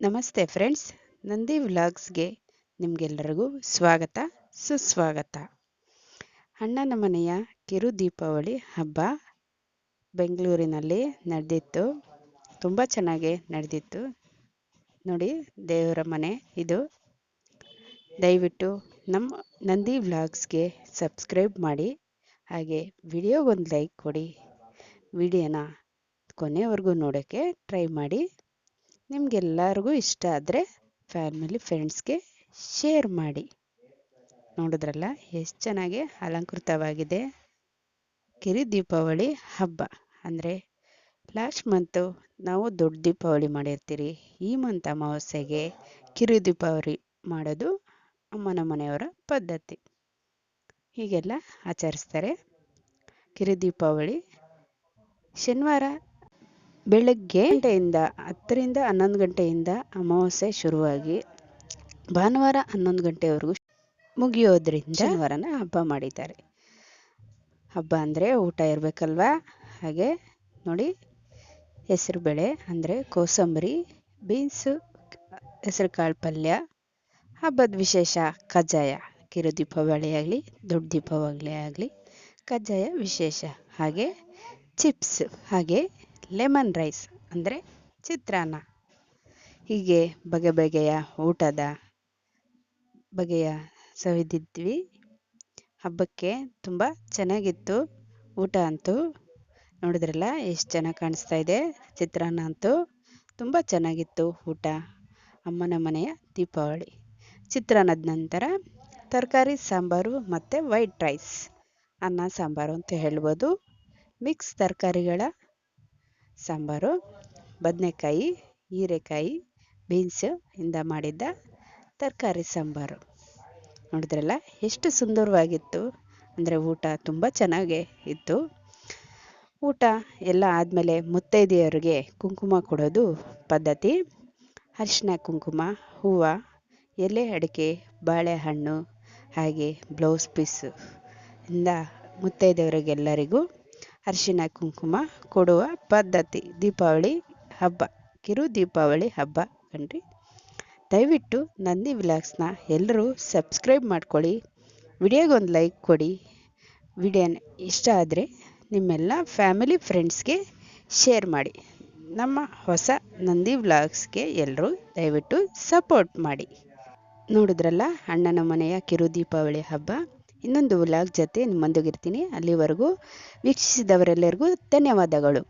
ನಮಸ್ತೆ ಫ್ರೆಂಡ್ಸ್, ನಂದಿ ವ್ಲಾಗ್ಸ್ಗೆ ನಿಮಗೆಲ್ಲರಿಗೂ ಸ್ವಾಗತ ಸುಸ್ವಾಗತ. ಅಣ್ಣನ ಮನೆಯ ಕಿರು ದೀಪಾವಳಿ ಹಬ್ಬ ಬೆಂಗಳೂರಿನಲ್ಲಿ ನಡೆದಿತ್ತು. ತುಂಬ ಚೆನ್ನಾಗಿ ನಡೆದಿತ್ತು. ನೋಡಿ, ದೇವರ ಮನೆ ಇದು. ದಯವಿಟ್ಟು ನಮ್ಮ ನಂದಿ ವ್ಲಾಗ್ಸ್ಗೆ ಸಬ್ಸ್ಕ್ರೈಬ್ ಮಾಡಿ, ಹಾಗೆ ವಿಡಿಯೋಗೊಂದು ಲೈಕ್ ಕೊಡಿ. ವಿಡಿಯೋನ ಕೊನೆವರೆಗೂ ನೋಡೋಕ್ಕೆ ಟ್ರೈ ಮಾಡಿ. ನಿಮಗೆಲ್ಲರಿಗೂ ಇಷ್ಟ ಆದರೆ ಫ್ಯಾಮಿಲಿ ಫ್ರೆಂಡ್ಸ್ಗೆ ಶೇರ್ ಮಾಡಿ. ನೋಡಿದ್ರಲ್ಲ ಎಷ್ಟು ಚೆನ್ನಾಗಿ ಅಲಂಕೃತವಾಗಿದೆ. ಕಿರು ದೀಪಾವಳಿ ಹಬ್ಬ ಅಂದರೆ ಲಾಸ್ಟ್ ಮಂತು ನಾವು ದೊಡ್ಡ ದೀಪಾವಳಿ ಮಾಡಿರ್ತೀರಿ. ಈ ಮಂತ್ ಅಮಾವಾಸ್ಯೆಗೆ ಕಿರು ದೀಪಾವಳಿ ಮಾಡೋದು ಅಮ್ಮನ ಮನೆಯವರ ಪದ್ಧತಿ. ಹೀಗೆಲ್ಲ ಆಚರಿಸ್ತಾರೆ. ಕಿರು ದೀಪಾವಳಿ ಶನಿವಾರ ಬೆಳಗ್ಗೆ 10 ರಿಂದ 11 ಗಂಟೆಯಿಂದ ಅಮಾವಾಸ್ಯೆ ಶುರುವಾಗಿ ಭಾನುವಾರ 11 ಗಂಟೆವರೆಗೂ ಮುಗಿಯೋದ್ರಿಂದ ಶನಿವಾರನ ಹಬ್ಬ ಮಾಡಿದ್ದಾರೆ. ಹಬ್ಬ ಅಂದರೆ ಊಟ ಇರಬೇಕಲ್ವಾ. ಹಾಗೆ ನೋಡಿ, ಹೆಸರು ಬೇಳೆ ಅಂದರೆ ಕೋಸಂಬರಿ, ಬೀನ್ಸು, ಹೆಸರು ಕಾಳು ಪಲ್ಯ, ಹಬ್ಬದ ವಿಶೇಷ ಕಜ್ಜಾಯ. ಕಿರು ದೀಪಾವಳಿ ಆಗಲಿ ದೊಡ್ಡ ದೀಪಾವಳಿ ಆಗಲಿ ಕಜ್ಜಾಯ ವಿಶೇಷ. ಹಾಗೆ ಚಿಪ್ಸ್, ಹಾಗೆ ಲೆಮನ್ ರೈಸ್ ಅಂದರೆ ಚಿತ್ರಾನ್ನ. ಹೀಗೆ ಬಗೆ ಬಗೆಯ ಊಟದ ಬಗೆಯ ಸವಿದಿದ್ವಿ. ಹಬ್ಬಕ್ಕೆ ತುಂಬ ಚೆನ್ನಾಗಿತ್ತು ಊಟ ಅಂತೂ. ನೋಡಿದ್ರಲ್ಲ ಎಷ್ಟು ಚೆನ್ನಾಗಿ ಕಾಣಿಸ್ತಾ ಇದೆ. ಚಿತ್ರಾನ್ನ ಅಂತೂ ತುಂಬ ಚೆನ್ನಾಗಿತ್ತು ಊಟ. ಅಮ್ಮನ ಮನೆಯ ದೀಪಾವಳಿ. ಚಿತ್ರಾನ್ನದ ನಂತರ ತರಕಾರಿ ಸಾಂಬಾರು ಮತ್ತು ವೈಟ್ ರೈಸ್, ಅನ್ನ ಸಾಂಬಾರು ಅಂತ ಹೇಳ್ಬೋದು. ಮಿಕ್ಸ್ ತರಕಾರಿಗಳ ಸಾಂಬಾರು, ಬದನೆಕಾಯಿ, ಹೀರೆಕಾಯಿ, ಬೀನ್ಸ್ ಇಂದ ಮಾಡಿದ್ದ ತರಕಾರಿ ಸಾಂಬಾರು. ನೋಡಿದ್ರಲ್ಲ ಎಷ್ಟು ಸುಂದರವಾಗಿತ್ತು ಅಂದರೆ ಊಟ ತುಂಬ ಚೆನ್ನಾಗೇ ಇತ್ತು. ಊಟ ಎಲ್ಲ ಆದಮೇಲೆ ಮುತ್ತೈದೆಯರಿಗೆ ಕುಂಕುಮ ಕೊಡೋದು ಪದ್ಧತಿ. ಅರಿಶಿನ ಕುಂಕುಮ, ಹೂವು, ಎಲೆ ಅಡಿಕೆ, ಬಾಳೆಹಣ್ಣು, ಹಾಗೆ ಬ್ಲೌಸ್ ಪೀಸು ಇಂದ ಮುತ್ತೈದೆಯವರಿಗೆಲ್ಲರಿಗೂ ಅರಿಶಿನ ಕುಂಕುಮ ಕೊಡುವ ಪದ್ಧತಿ. ದೀಪಾವಳಿ ಹಬ್ಬ, ಕಿರು ದೀಪಾವಳಿ ಹಬ್ಬ ಕಣ್ರಿ. ದಯವಿಟ್ಟು ನಂದಿ ವ್ಲಾಗ್ಸ್ನ ಎಲ್ಲರೂ ಸಬ್ಸ್ಕ್ರೈಬ್ ಮಾಡ್ಕೊಳ್ಳಿ. ವಿಡಿಯೋಗೊಂದು ಲೈಕ್ ಕೊಡಿ. ವಿಡಿಯೋನ ಇಷ್ಟ ಆದರೆ ನಿಮ್ಮೆಲ್ಲ ಫ್ಯಾಮಿಲಿ ಫ್ರೆಂಡ್ಸ್ಗೆ ಶೇರ್ ಮಾಡಿ. ನಮ್ಮ ಹೊಸ ನಂದಿ ವ್ಲಾಗ್ಸ್ಗೆ ಎಲ್ಲರೂ ದಯವಿಟ್ಟು ಸಪೋರ್ಟ್ ಮಾಡಿ. ನೋಡಿದ್ರಲ್ಲ ಅಣ್ಣನ ಮನೆಯ ಕಿರು ದೀಪಾವಳಿ ಹಬ್ಬ. ಇನ್ನೊಂದು ವ್ಲಾಗ್ ಜೊತೆ ನಿಮ್ಮೊಂದಿಗಿರ್ತೀನಿ. ಅಲ್ಲಿವರೆಗೂ ವೀಕ್ಷಿಸಿದವರೆಲ್ಲರಿಗೂ ಧನ್ಯವಾದಗಳು.